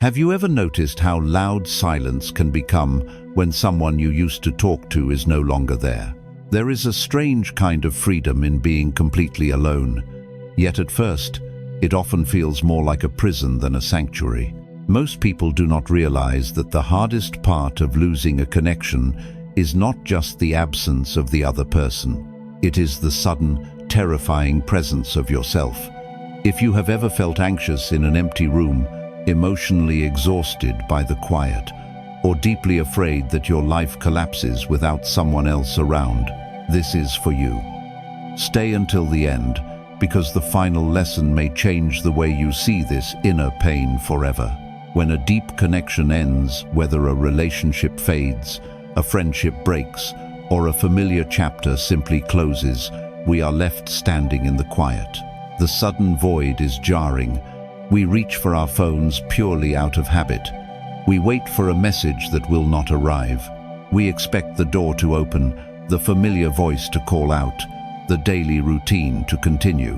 Have you ever noticed how loud silence can become when someone you used to talk to is no longer there? There is a strange kind of freedom in being completely alone, yet at first, it often feels more like a prison than a sanctuary. Most people do not realize that the hardest part of losing a connection is not just the absence of the other person. It is the sudden, terrifying presence of yourself. If you have ever felt anxious in an empty room, emotionally exhausted by the quiet, or deeply afraid that your life collapses without someone else around, this is for you. Stay until the end, because the final lesson may change the way you see this inner pain forever. When a deep connection ends, whether a relationship fades, a friendship breaks, or a familiar chapter simply closes, we are left standing in the quiet. The sudden void is jarring. We reach for our phones purely out of habit. We wait for a message that will not arrive. We expect the door to open, the familiar voice to call out, the daily routine to continue.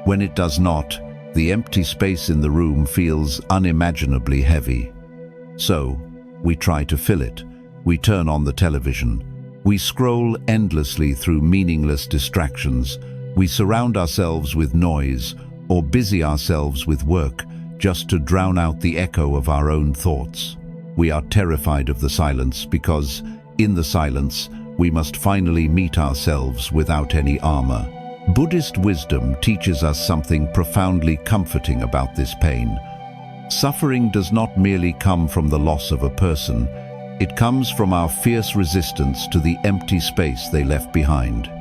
When it does not, the empty space in the room feels unimaginably heavy. So, we try to fill it. We turn on the television. We scroll endlessly through meaningless distractions. We surround ourselves with noise, or busy ourselves with work, just to drown out the echo of our own thoughts. We are terrified of the silence because, in the silence, we must finally meet ourselves without any armor. Buddhist wisdom teaches us something profoundly comforting about this pain. Suffering does not merely come from the loss of a person, it comes from our fierce resistance to the empty space they left behind.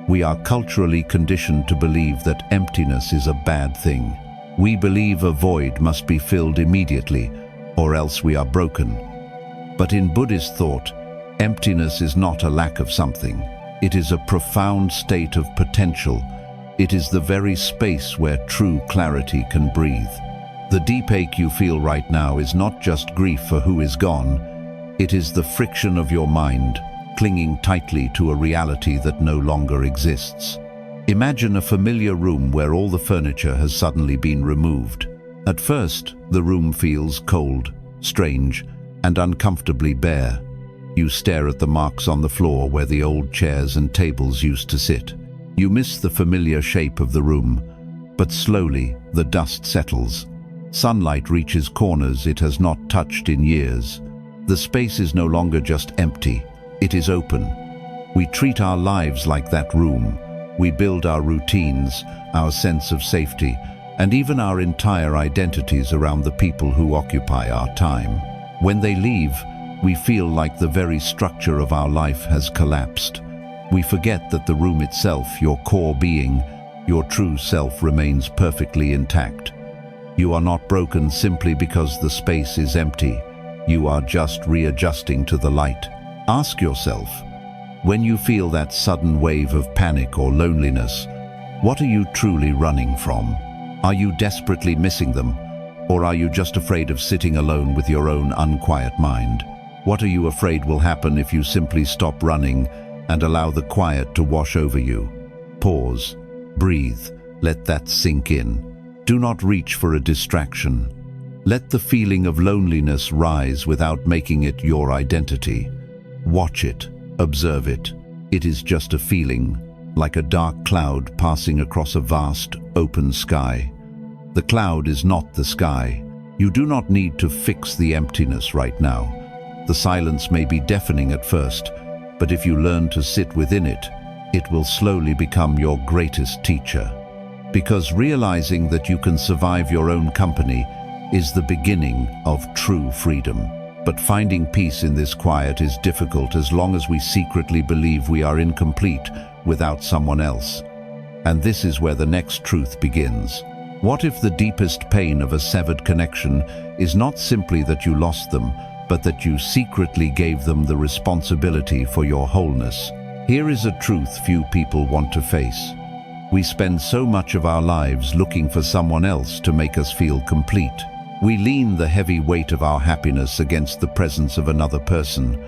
We are culturally conditioned to believe that emptiness is a bad thing. We believe a void must be filled immediately, or else we are broken. But in Buddhist thought, emptiness is not a lack of something. It is a profound state of potential. It is the very space where true clarity can breathe. The deep ache you feel right now is not just grief for who is gone. It is the friction of your mind, clinging tightly to a reality that no longer exists. Imagine a familiar room where all the furniture has suddenly been removed. At first, the room feels cold, strange, and uncomfortably bare. You stare at the marks on the floor where the old chairs and tables used to sit. You miss the familiar shape of the room, but slowly the dust settles. Sunlight reaches corners it has not touched in years. The space is no longer just empty. It is open. We treat our lives like that room. We build our routines, our sense of safety, and even our entire identities around the people who occupy our time. When they leave, we feel like the very structure of our life has collapsed. We forget that the room itself, your core being, your true self, remains perfectly intact. You are not broken simply because the space is empty. You are just readjusting to the light. Ask yourself, when you feel that sudden wave of panic or loneliness, what are you truly running from? Are you desperately missing them? Or are you just afraid of sitting alone with your own unquiet mind? What are you afraid will happen if you simply stop running and allow the quiet to wash over you? Pause, breathe, let that sink in. Do not reach for a distraction. Let the feeling of loneliness rise without making it your identity. Watch it, observe it. It is just a feeling, like a dark cloud passing across a vast, open sky. The cloud is not the sky. You do not need to fix the emptiness right now. The silence may be deafening at first, but if you learn to sit within it, it will slowly become your greatest teacher. Because realizing that you can survive your own company is the beginning of true freedom. But finding peace in this quiet is difficult as long as we secretly believe we are incomplete without someone else. And this is where the next truth begins. What if the deepest pain of a severed connection is not simply that you lost them, but that you secretly gave them the responsibility for your wholeness? Here is a truth few people want to face. We spend so much of our lives looking for someone else to make us feel complete. We lean the heavy weight of our happiness against the presence of another person.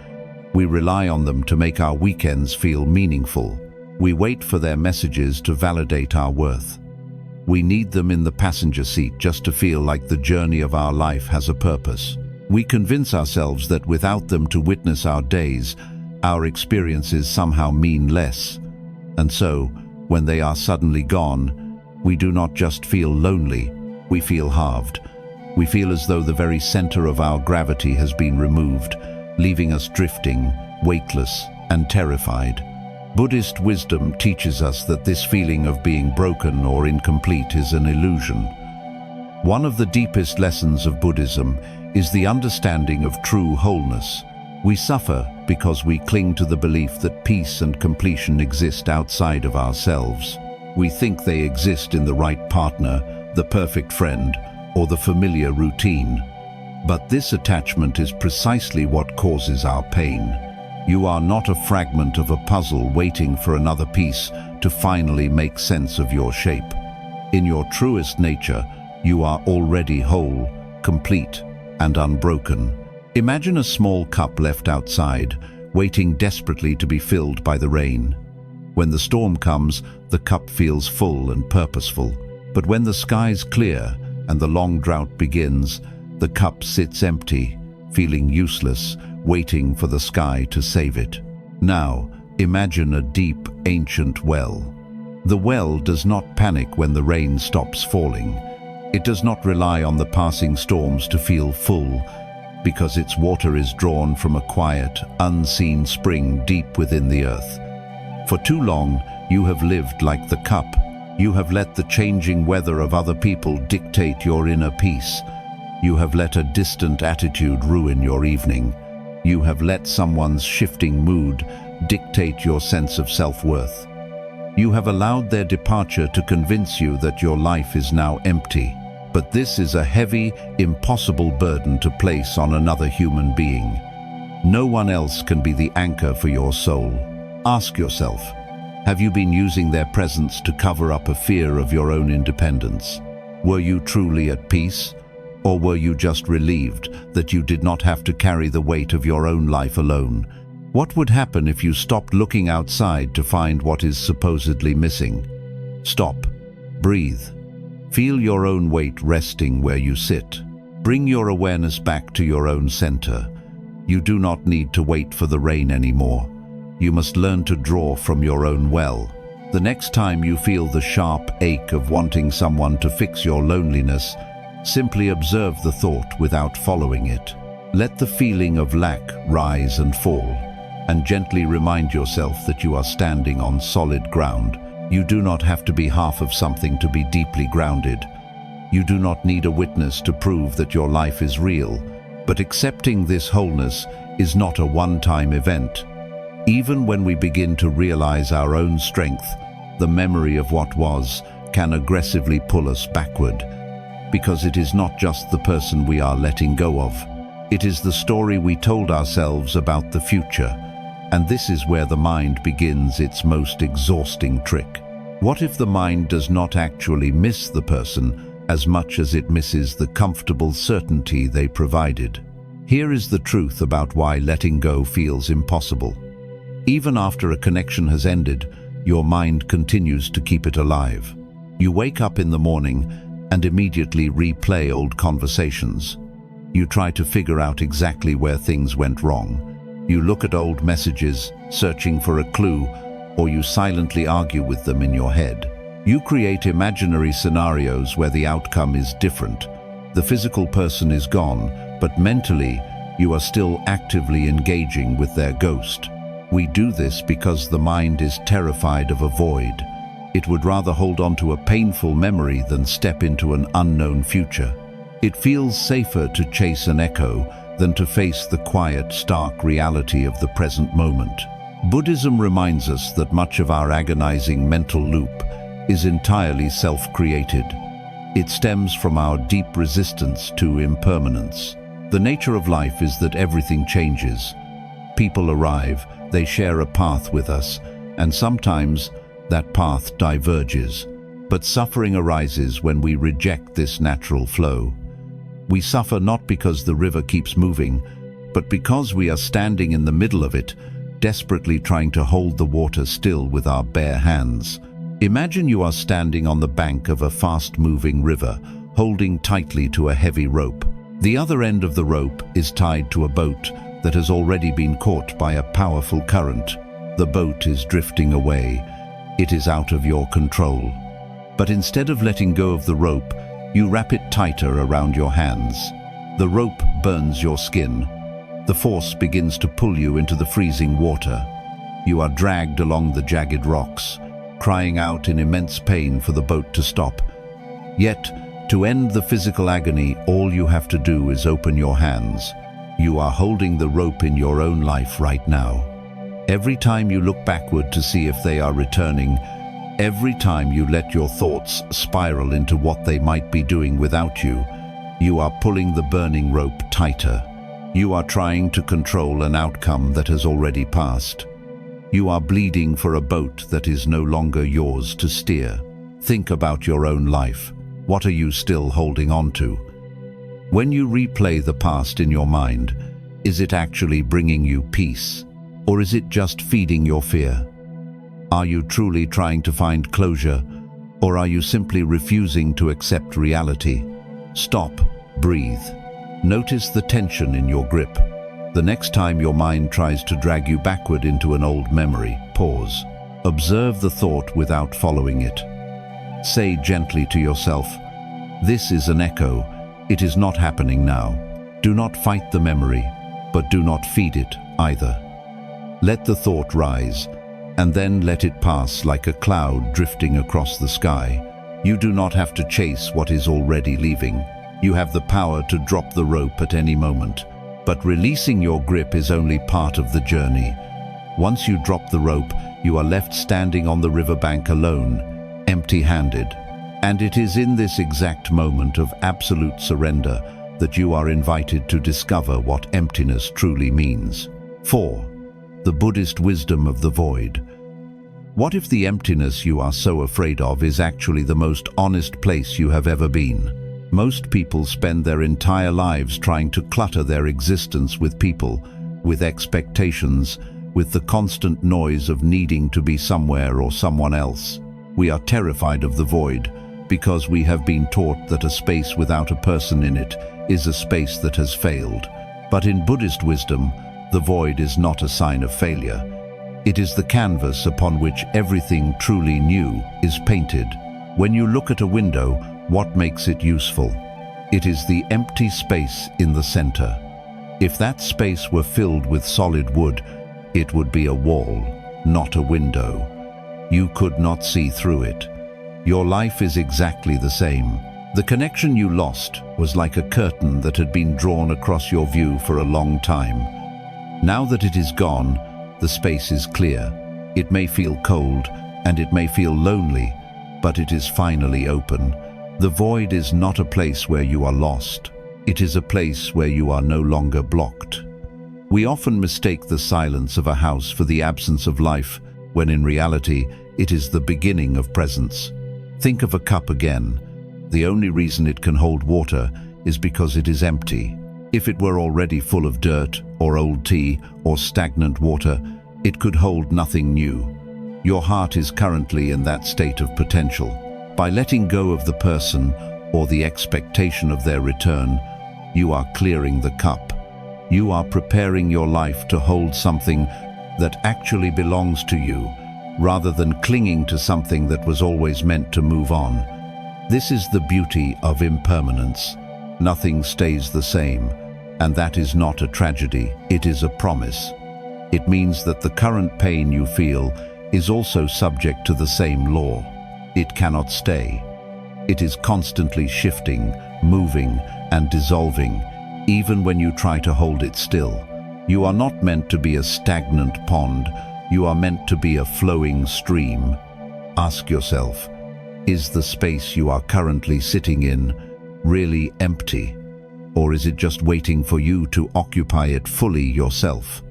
We rely on them to make our weekends feel meaningful. We wait for their messages to validate our worth. We need them in the passenger seat just to feel like the journey of our life has a purpose. We convince ourselves that without them to witness our days, our experiences somehow mean less. And so, when they are suddenly gone, we do not just feel lonely, we feel halved. We feel as though the very center of our gravity has been removed, leaving us drifting, weightless, and terrified. Buddhist wisdom teaches us that this feeling of being broken or incomplete is an illusion. One of the deepest lessons of Buddhism is the understanding of true wholeness. We suffer because we cling to the belief that peace and completion exist outside of ourselves. We think they exist in the right partner, the perfect friend, or the familiar routine. But this attachment is precisely what causes our pain. You are not a fragment of a puzzle waiting for another piece to finally make sense of your shape. In your truest nature, you are already whole, complete, and unbroken. Imagine a small cup left outside, waiting desperately to be filled by the rain. When the storm comes, the cup feels full and purposeful. But when the skies clear and the long drought begins, the cup sits empty, feeling useless, waiting for the sky to save it. Now, imagine a deep, ancient well. The well does not panic when the rain stops falling. It does not rely on the passing storms to feel full, because its water is drawn from a quiet, unseen spring deep within the earth. For too long, you have lived like the cup. You have let the changing weather of other people dictate your inner peace. You have let a distant attitude ruin your evening. You have let someone's shifting mood dictate your sense of self-worth. You have allowed their departure to convince you that your life is now empty. But this is a heavy, impossible burden to place on another human being. No one else can be the anchor for your soul. Ask yourself, have you been using their presence to cover up a fear of your own independence? Were you truly at peace? Or were you just relieved that you did not have to carry the weight of your own life alone? What would happen if you stopped looking outside to find what is supposedly missing? Stop. Breathe. Feel your own weight resting where you sit. Bring your awareness back to your own center. You do not need to wait for the rain anymore. You must learn to draw from your own well. The next time you feel the sharp ache of wanting someone to fix your loneliness, simply observe the thought without following it. Let the feeling of lack rise and fall, and gently remind yourself that you are standing on solid ground. You do not have to be half of something to be deeply grounded. You do not need a witness to prove that your life is real, but accepting this wholeness is not a one-time event. Even when we begin to realize our own strength, the memory of what was can aggressively pull us backward. Because it is not just the person we are letting go of. It is the story we told ourselves about the future. And this is where the mind begins its most exhausting trick. What if the mind does not actually miss the person as much as it misses the comfortable certainty they provided? Here is the truth about why letting go feels impossible. Even after a connection has ended, your mind continues to keep it alive. You wake up in the morning and immediately replay old conversations. You try to figure out exactly where things went wrong. You look at old messages, searching for a clue, or you silently argue with them in your head. You create imaginary scenarios where the outcome is different. The physical person is gone, but mentally, you are still actively engaging with their ghost. We do this because the mind is terrified of a void. It would rather hold on to a painful memory than step into an unknown future. It feels safer to chase an echo than to face the quiet, stark reality of the present moment. Buddhism reminds us that much of our agonizing mental loop is entirely self-created. It stems from our deep resistance to impermanence. The nature of life is that everything changes. People arrive, they share a path with us, and sometimes that path diverges. But suffering arises when we reject this natural flow. We suffer not because the river keeps moving, but because we are standing in the middle of it, desperately trying to hold the water still with our bare hands. Imagine you are standing on the bank of a fast-moving river, holding tightly to a heavy rope. The other end of the rope is tied to a boat that has already been caught by a powerful current. The boat is drifting away. It is out of your control. But instead of letting go of the rope, you wrap it tighter around your hands. The rope burns your skin. The force begins to pull you into the freezing water. You are dragged along the jagged rocks, crying out in immense pain for the boat to stop. Yet, to end the physical agony, all you have to do is open your hands. You are holding the rope in your own life right now. Every time you look backward to see if they are returning, every time you let your thoughts spiral into what they might be doing without you, you are pulling the burning rope tighter. You are trying to control an outcome that has already passed. You are bleeding for a boat that is no longer yours to steer. Think about your own life. What are you still holding on to? When you replay the past in your mind, is it actually bringing you peace? Or is it just feeding your fear? Are you truly trying to find closure? Or are you simply refusing to accept reality? Stop, breathe. Notice the tension in your grip. The next time your mind tries to drag you backward into an old memory, pause. Observe the thought without following it. Say gently to yourself, "This is an echo. It is not happening now." Do not fight the memory, but do not feed it either. Let the thought rise, and then let it pass like a cloud drifting across the sky. You do not have to chase what is already leaving. You have the power to drop the rope at any moment. But releasing your grip is only part of the journey. Once you drop the rope, you are left standing on the riverbank alone, empty-handed. And it is in this exact moment of absolute surrender that you are invited to discover what emptiness truly means. 4. The Buddhist wisdom of the void. What if the emptiness you are so afraid of is actually the most honest place you have ever been? Most people spend their entire lives trying to clutter their existence with people, with expectations, with the constant noise of needing to be somewhere or someone else. We are terrified of the void because we have been taught that a space without a person in it is a space that has failed. But in Buddhist wisdom, the void is not a sign of failure. It is the canvas upon which everything truly new is painted. When you look at a window, what makes it useful? It is the empty space in the center. If that space were filled with solid wood, it would be a wall, not a window. You could not see through it. Your life is exactly the same. The connection you lost was like a curtain that had been drawn across your view for a long time. Now that it is gone, the space is clear. It may feel cold and it may feel lonely, but it is finally open. The void is not a place where you are lost. It is a place where you are no longer blocked. We often mistake the silence of a house for the absence of life, when in reality, it is the beginning of presence. Think of a cup again. The only reason it can hold water is because it is empty. If it were already full of dirt, or old tea, or stagnant water, it could hold nothing new. Your heart is currently in that state of potential. By letting go of the person or the expectation of their return, you are clearing the cup. You are preparing your life to hold something that actually belongs to you, rather than clinging to something that was always meant to move on. This is the beauty of impermanence. Nothing stays the same, and that is not a tragedy, it is a promise. It means that the current pain you feel is also subject to the same law. It cannot stay. It is constantly shifting, moving, and dissolving, even when you try to hold it still. You are not meant to be a stagnant pond. You are meant to be a flowing stream. Ask yourself, is the space you are currently sitting in really empty? Or is it just waiting for you to occupy it fully yourself?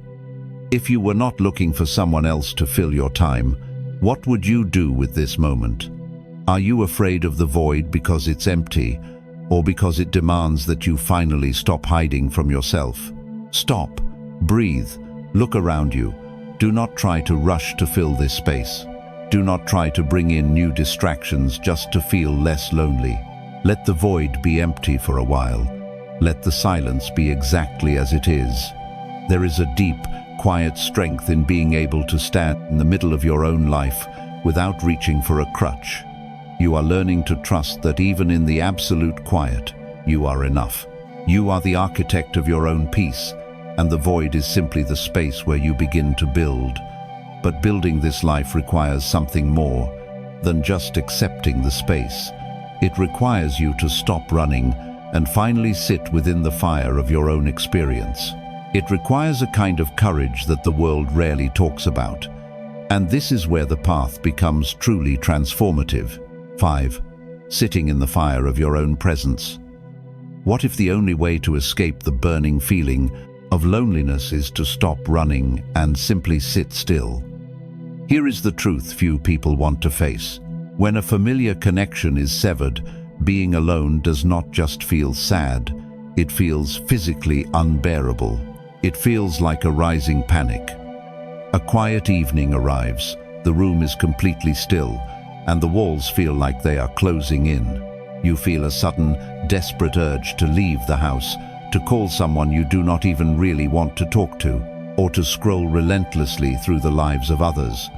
If you were not looking for someone else to fill your time, what would you do with this moment? Are you afraid of the void because it's empty, or because it demands that you finally stop hiding from yourself? Stop, breathe, look around you. Do not try to rush to fill this space. Do not try to bring in new distractions just to feel less lonely. Let the void be empty for a while. Let the silence be exactly as it is. There is a deep, quiet strength in being able to stand in the middle of your own life without reaching for a crutch. You are learning to trust that even in the absolute quiet, you are enough. You are the architect of your own peace, and the void is simply the space where you begin to build. But building this life requires something more than just accepting the space. It requires you to stop running and finally sit within the fire of your own experience. It requires a kind of courage that the world rarely talks about. And this is where the path becomes truly transformative. 5. Sitting in the fire of your own presence. What if the only way to escape the burning feeling of loneliness is to stop running and simply sit still? Here is the truth few people want to face. When a familiar connection is severed, being alone does not just feel sad, it feels physically unbearable. It feels like a rising panic. A quiet evening arrives, the room is completely still, and the walls feel like they are closing in. You feel a sudden, desperate urge to leave the house, to call someone you do not even really want to talk to, or to scroll relentlessly through the lives of others.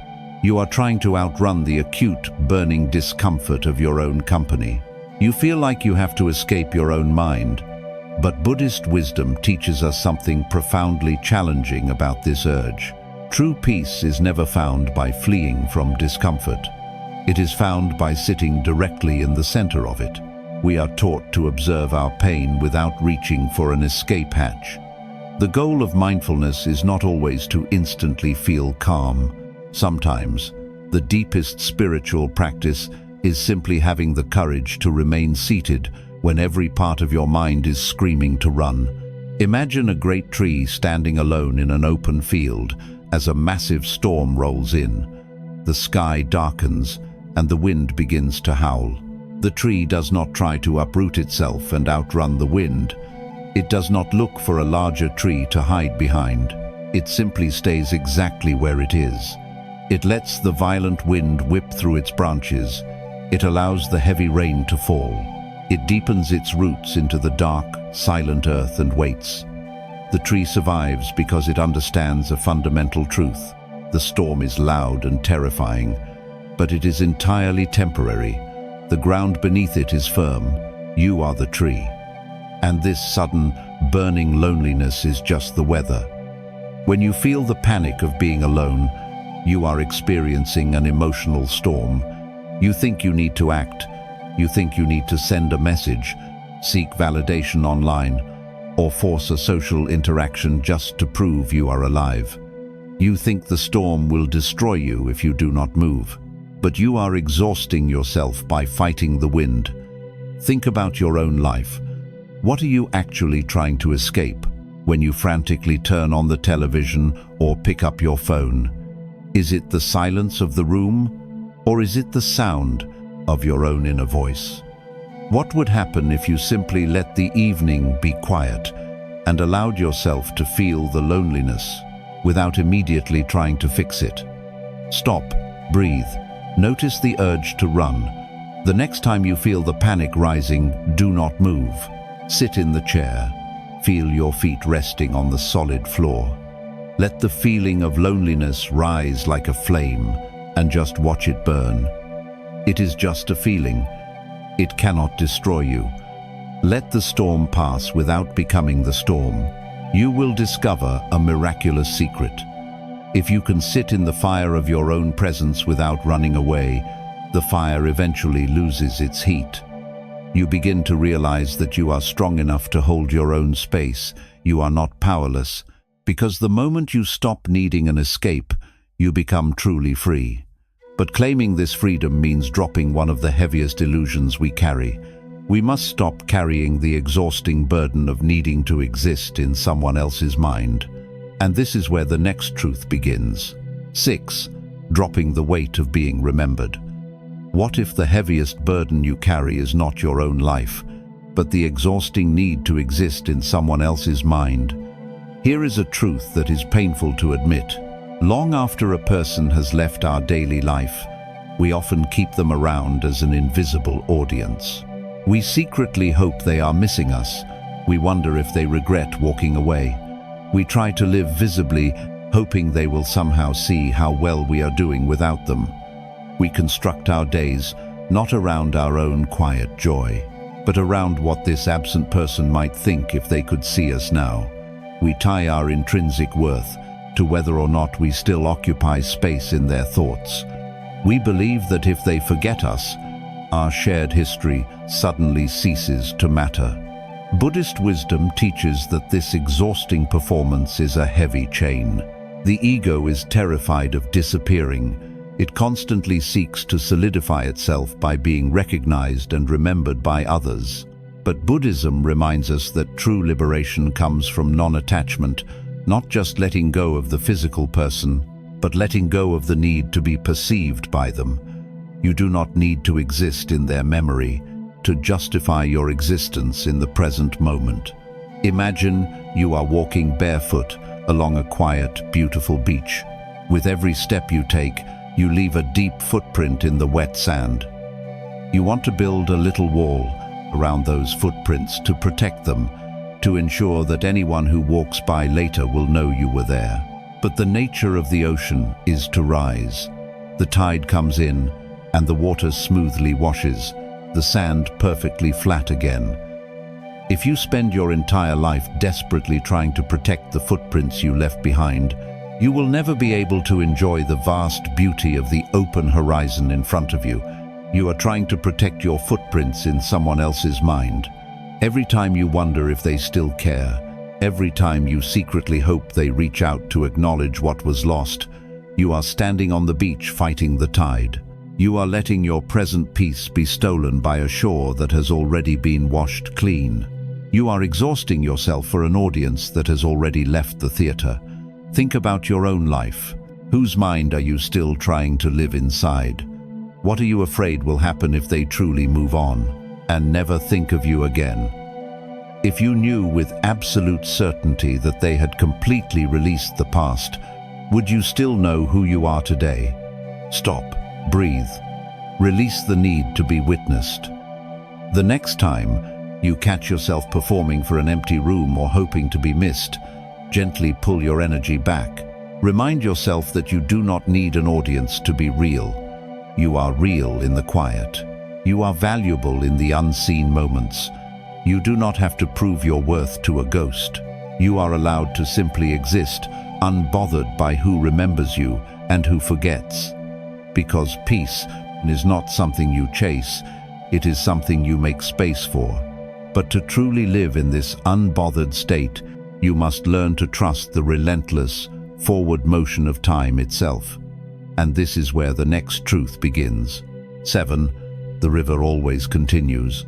You are trying to outrun the acute, burning discomfort of your own company. You feel like you have to escape your own mind. But Buddhist wisdom teaches us something profoundly challenging about this urge. True peace is never found by fleeing from discomfort. It is found by sitting directly in the center of it. We are taught to observe our pain without reaching for an escape hatch. The goal of mindfulness is not always to instantly feel calm. Sometimes, the deepest spiritual practice is simply having the courage to remain seated when every part of your mind is screaming to run. Imagine a great tree standing alone in an open field as a massive storm rolls in. The sky darkens and the wind begins to howl. The tree does not try to uproot itself and outrun the wind. It does not look for a larger tree to hide behind. It simply stays exactly where it is. It lets the violent wind whip through its branches. It allows the heavy rain to fall. It deepens its roots into the dark, silent earth and waits. The tree survives because it understands a fundamental truth. The storm is loud and terrifying, but it is entirely temporary. The ground beneath it is firm. You are the tree. And this sudden, burning loneliness is just the weather. When you feel the panic of being alone, you are experiencing an emotional storm. You think you need to act. You think you need to send a message, seek validation online, or force a social interaction just to prove you are alive. You think the storm will destroy you if you do not move. But you are exhausting yourself by fighting the wind. Think about your own life. What are you actually trying to escape when you frantically turn on the television or pick up your phone? Is it the silence of the room, or is it the sound of your own inner voice? What would happen if you simply let the evening be quiet and allowed yourself to feel the loneliness without immediately trying to fix it? Stop, breathe, notice the urge to run. The next time you feel the panic rising, do not move. Sit in the chair, feel your feet resting on the solid floor. Let the feeling of loneliness rise like a flame and just watch it burn. It is just a feeling. It cannot destroy you. Let the storm pass without becoming the storm. You will discover a miraculous secret. If you can sit in the fire of your own presence without running away, the fire eventually loses its heat. You begin to realize that you are strong enough to hold your own space. You are not powerless, because the moment you stop needing an escape, you become truly free. But claiming this freedom means dropping one of the heaviest illusions we carry. We must stop carrying the exhausting burden of needing to exist in someone else's mind. And this is where the next truth begins. 6. Dropping the weight of being remembered. What if the heaviest burden you carry is not your own life, but the exhausting need to exist in someone else's mind? Here is a truth that is painful to admit. Long after a person has left our daily life, We often keep them around as an invisible audience. We secretly hope they are missing us. We wonder if they regret walking away. We try to live visibly, hoping they will somehow see how well we are doing without them. We construct our days not around our own quiet joy, but around what this absent person might think if they could see us now. We tie our intrinsic worth to whether or not we still occupy space in their thoughts. We believe that if they forget us, our shared history suddenly ceases to matter. Buddhist wisdom teaches that this exhausting performance is a heavy chain. The ego is terrified of disappearing. It constantly seeks to solidify itself by being recognized and remembered by others. But Buddhism reminds us that true liberation comes from non-attachment, not just letting go of the physical person, but letting go of the need to be perceived by them. You do not need to exist in their memory to justify your existence in the present moment. Imagine you are walking barefoot along a quiet, beautiful beach. With every step you take, you leave a deep footprint in the wet sand. You want to build a little wall around those footprints to protect them, to ensure that anyone who walks by later will know you were there. But the nature of the ocean is to rise. The tide comes in, and the water smoothly washes, the sand perfectly flat again. If you spend your entire life desperately trying to protect the footprints you left behind, you will never be able to enjoy the vast beauty of the open horizon in front of you. You are trying to protect your footprints in someone else's mind. Every time you wonder if they still care, every time you secretly hope they reach out to acknowledge what was lost, you are standing on the beach fighting the tide. You are letting your present peace be stolen by a shore that has already been washed clean. You are exhausting yourself for an audience that has already left the theater. Think about your own life. Whose mind are you still trying to live inside? What are you afraid will happen if they truly move on and never think of you again? If you knew with absolute certainty that they had completely released the past, would you still know who you are today? Stop, breathe, release the need to be witnessed. The next time you catch yourself performing for an empty room or hoping to be missed, gently pull your energy back. Remind yourself that you do not need an audience to be real. You are real in the quiet. You are valuable in the unseen moments. You do not have to prove your worth to a ghost. You are allowed to simply exist, unbothered by who remembers you and who forgets. Because peace is not something you chase, it is something you make space for. But to truly live in this unbothered state, you must learn to trust the relentless, forward motion of time itself. And this is where the next truth begins. 7. The river always continues.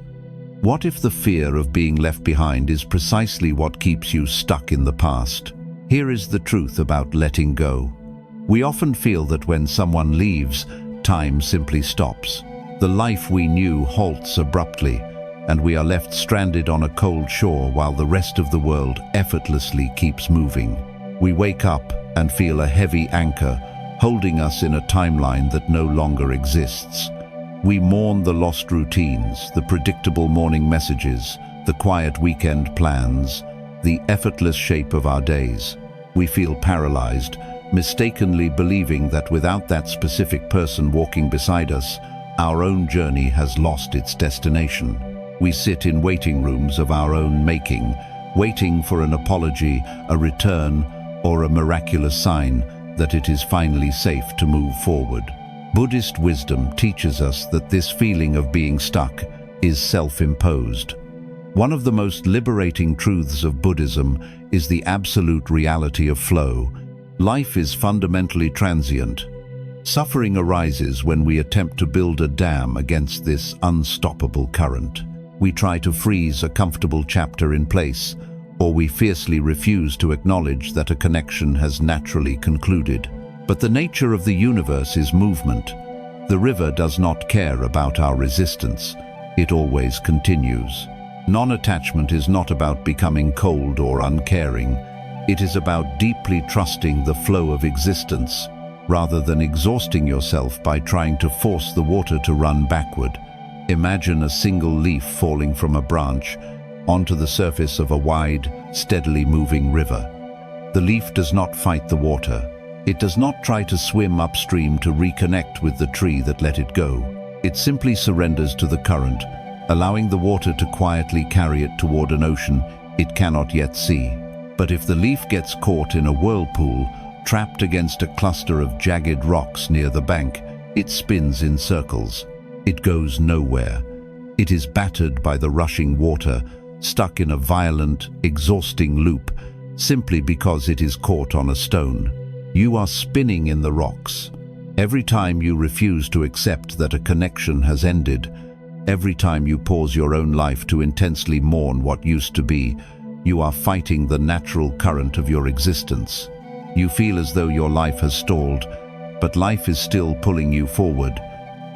What if the fear of being left behind is precisely what keeps you stuck in the past? Here is the truth about letting go. We often feel that when someone leaves, time simply stops. The life we knew halts abruptly, and we are left stranded on a cold shore while the rest of the world effortlessly keeps moving. We wake up and feel a heavy anchor holding us in a timeline that no longer exists. We mourn the lost routines, the predictable morning messages, the quiet weekend plans, the effortless shape of our days. We feel paralyzed, mistakenly believing that without that specific person walking beside us, our own journey has lost its destination. We sit in waiting rooms of our own making, waiting for an apology, a return, or a miraculous sign that it is finally safe to move forward. Buddhist wisdom teaches us that this feeling of being stuck is self-imposed. One of the most liberating truths of Buddhism is the absolute reality of flow. Life is fundamentally transient. Suffering arises when we attempt to build a dam against this unstoppable current. We try to freeze a comfortable chapter in place, or we fiercely refuse to acknowledge that a connection has naturally concluded. But the nature of the universe is movement. The river does not care about our resistance. It always continues. Non-attachment is not about becoming cold or uncaring. It is about deeply trusting the flow of existence. rather than exhausting yourself by trying to force the water to run backward. Imagine a single leaf falling from a branch onto the surface of a wide, steadily moving river. The leaf does not fight the water. It does not try to swim upstream to reconnect with the tree that let it go. It simply surrenders to the current, allowing the water to quietly carry it toward an ocean it cannot yet see. But if the leaf gets caught in a whirlpool, trapped against a cluster of jagged rocks near the bank, it spins in circles. It goes nowhere. It is battered by the rushing water, stuck in a violent, exhausting loop, simply because it is caught on a stone. You are spinning in the rocks. Every time you refuse to accept that a connection has ended, every time you pause your own life to intensely mourn what used to be, you are fighting the natural current of your existence. You feel as though your life has stalled, but life is still pulling you forward.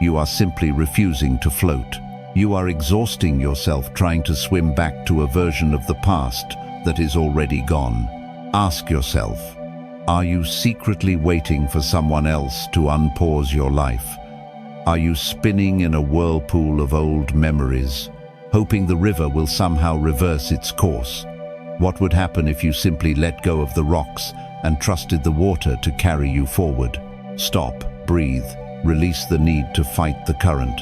You are simply refusing to float. You are exhausting yourself trying to swim back to a version of the past that is already gone. Ask yourself, are you secretly waiting for someone else to unpause your life? Are you spinning in a whirlpool of old memories, hoping the river will somehow reverse its course? What would happen if you simply let go of the rocks and trusted the water to carry you forward? Stop, breathe, release the need to fight the current.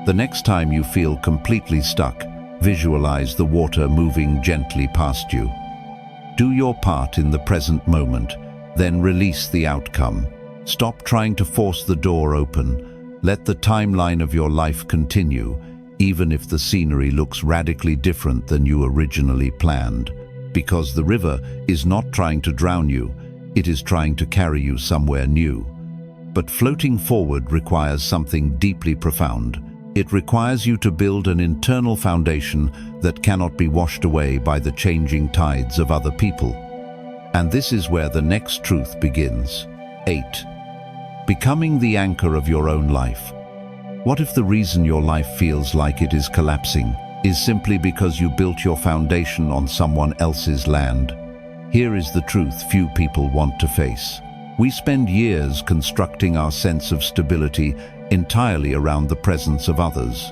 The next time you feel completely stuck, visualize the water moving gently past you. Do your part in the present moment, then release the outcome. Stop trying to force the door open. Let the timeline of your life continue, even if the scenery looks radically different than you originally planned. Because the river is not trying to drown you, it is trying to carry you somewhere new. But floating forward requires something deeply profound. It requires you to build an internal foundation that cannot be washed away by the changing tides of other people. And this is where the next truth begins. 8. Becoming the anchor of your own life. What if the reason your life feels like it is collapsing is simply because you built your foundation on someone else's land? Here is the truth few people want to face. We spend years constructing our sense of stability entirely around the presence of others.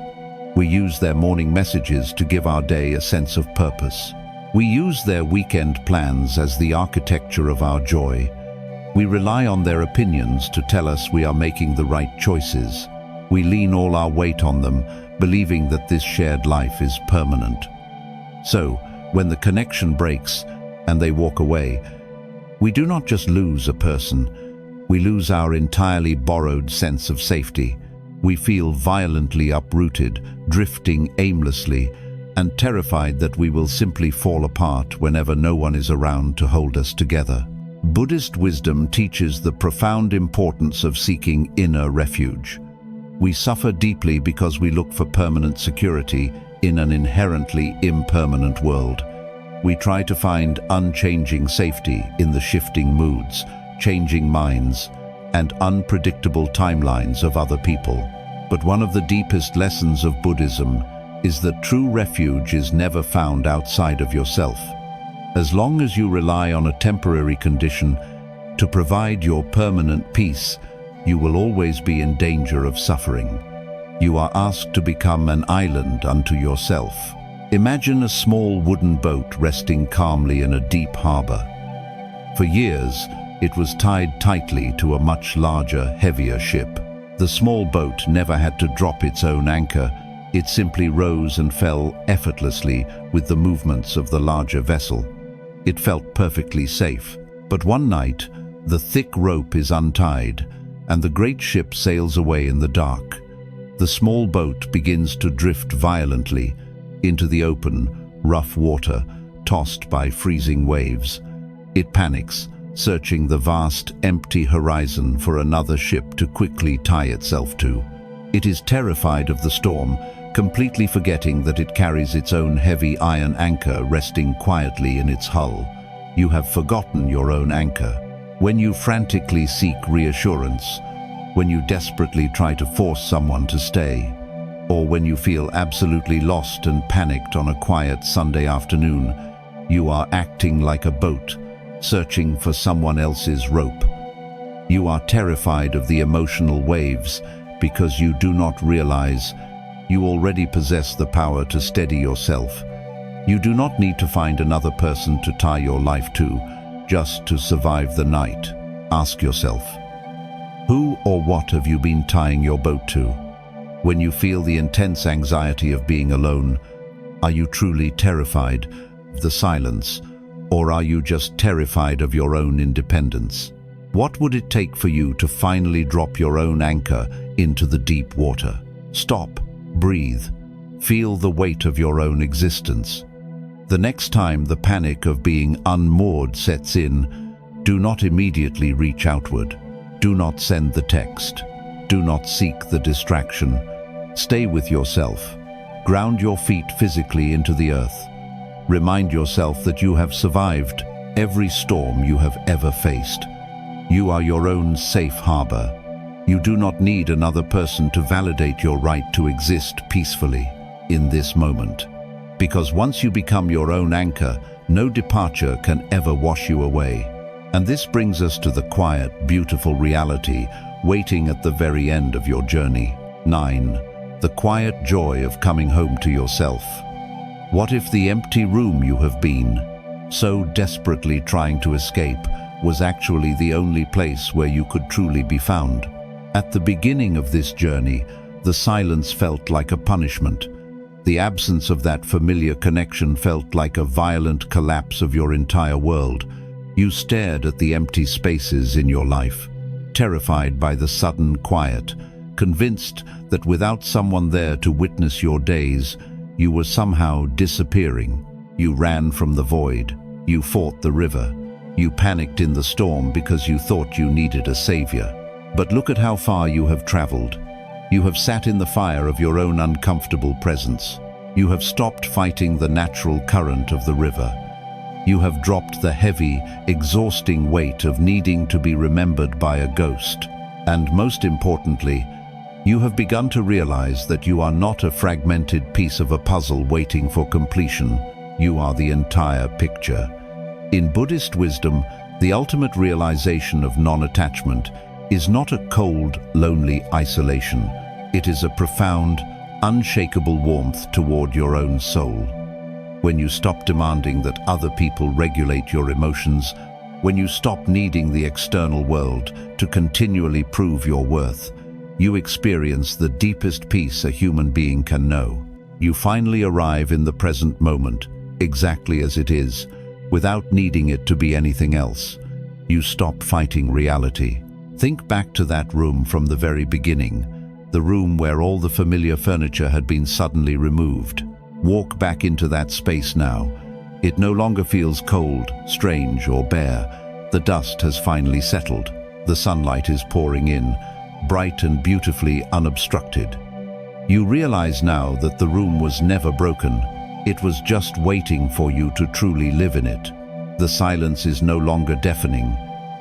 We use their morning messages to give our day a sense of purpose. We use their weekend plans as the architecture of our joy. We rely on their opinions to tell us we are making the right choices. We lean all our weight on them, believing that this shared life is permanent. So, when the connection breaks and they walk away, we do not just lose a person, we lose our entirely borrowed sense of safety. We feel violently uprooted, drifting aimlessly, and terrified that we will simply fall apart whenever no one is around to hold us together. Buddhist wisdom teaches the profound importance of seeking inner refuge. We suffer deeply because we look for permanent security in an inherently impermanent world. We try to find unchanging safety in the shifting moods, changing minds, and unpredictable timelines of other people. But one of the deepest lessons of Buddhism is that true refuge is never found outside of yourself. As long as you rely on a temporary condition to provide your permanent peace, you will always be in danger of suffering. You are asked to become an island unto yourself. Imagine a small wooden boat resting calmly in a deep harbor. For years, it was tied tightly to a much larger, heavier ship. The small boat never had to drop its own anchor. It simply rose and fell effortlessly with the movements of the larger vessel. It felt perfectly safe. But one night, the thick rope is untied, and the great ship sails away in the dark. The small boat begins to drift violently into the open, rough water, tossed by freezing waves. It panics, searching the vast, empty horizon for another ship to quickly tie itself to. It is terrified of the storm, completely forgetting that it carries its own heavy iron anchor resting quietly in its hull. You have forgotten your own anchor. When you frantically seek reassurance, when you desperately try to force someone to stay, or when you feel absolutely lost and panicked on a quiet Sunday afternoon, you are acting like a boat, searching for someone else's rope. You are terrified of the emotional waves because you do not realize you already possess the power to steady yourself. You do not need to find another person to tie your life to just to survive the night. Ask yourself, who or what have you been tying your boat to? When you feel the intense anxiety of being alone, are you truly terrified of the silence, or are you just terrified of your own independence? What would it take for you to finally drop your own anchor into the deep water? Stop, breathe, feel the weight of your own existence. The next time the panic of being unmoored sets in, do not immediately reach outward. Do not send the text. Do not seek the distraction. Stay with yourself. Ground your feet physically into the earth. Remind yourself that you have survived every storm you have ever faced. You are your own safe harbor. You do not need another person to validate your right to exist peacefully in this moment. Because once you become your own anchor, no departure can ever wash you away. And this brings us to the quiet, beautiful reality waiting at the very end of your journey. 9. The quiet joy of coming home to yourself. What if the empty room you have been so desperately trying to escape was actually the only place where you could truly be found? At the beginning of this journey, the silence felt like a punishment. The absence of that familiar connection felt like a violent collapse of your entire world. You stared at the empty spaces in your life, terrified by the sudden quiet, convinced that without someone there to witness your days, you were somehow disappearing. You ran from the void. You fought the river. You panicked in the storm because you thought you needed a savior. But look at how far you have traveled. You have sat in the fire of your own uncomfortable presence. You have stopped fighting the natural current of the river. You have dropped the heavy, exhausting weight of needing to be remembered by a ghost. And most importantly, you have begun to realize that you are not a fragmented piece of a puzzle waiting for completion. You are the entire picture. In Buddhist wisdom, the ultimate realization of non-attachment is not a cold, lonely isolation. It is a profound, unshakable warmth toward your own soul. When you stop demanding that other people regulate your emotions, when you stop needing the external world to continually prove your worth, you experience the deepest peace a human being can know. You finally arrive in the present moment, exactly as it is, without needing it to be anything else. You stop fighting reality. Think back to that room from the very beginning, the room where all the familiar furniture had been suddenly removed. Walk back into that space now. It no longer feels cold, strange, or bare. The dust has finally settled. The sunlight is pouring in, bright and beautifully unobstructed. You realize now that the room was never broken. It was just waiting for you to truly live in it. The silence is no longer deafening.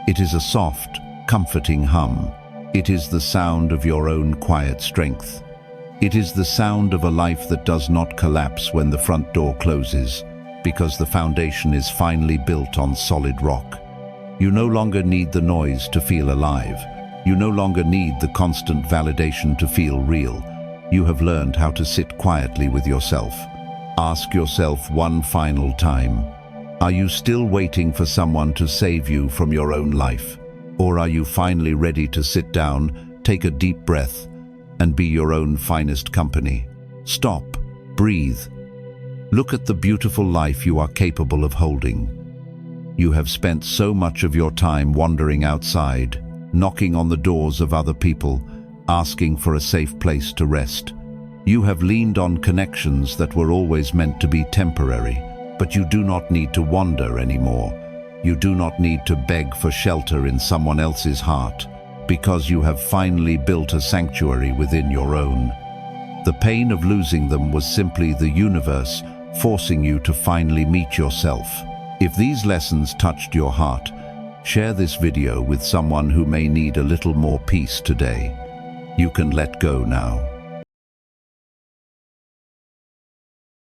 It is a soft, comforting hum. It is the sound of your own quiet strength. It is the sound of a life that does not collapse when the front door closes, because the foundation is finally built on solid rock. You no longer need the noise to feel alive. You no longer need the constant validation to feel real. You have learned how to sit quietly with yourself. Ask yourself one final time, are you still waiting for someone to save you from your own life? Or are you finally ready to sit down, take a deep breath, and be your own finest company? Stop, breathe. Look at the beautiful life you are capable of holding. You have spent so much of your time wandering outside, knocking on the doors of other people, asking for a safe place to rest. You have leaned on connections that were always meant to be temporary, but you do not need to wander anymore. You do not need to beg for shelter in someone else's heart, because you have finally built a sanctuary within your own. The pain of losing them was simply the universe forcing you to finally meet yourself. If these lessons touched your heart, share this video with someone who may need a little more peace today. You can let go now.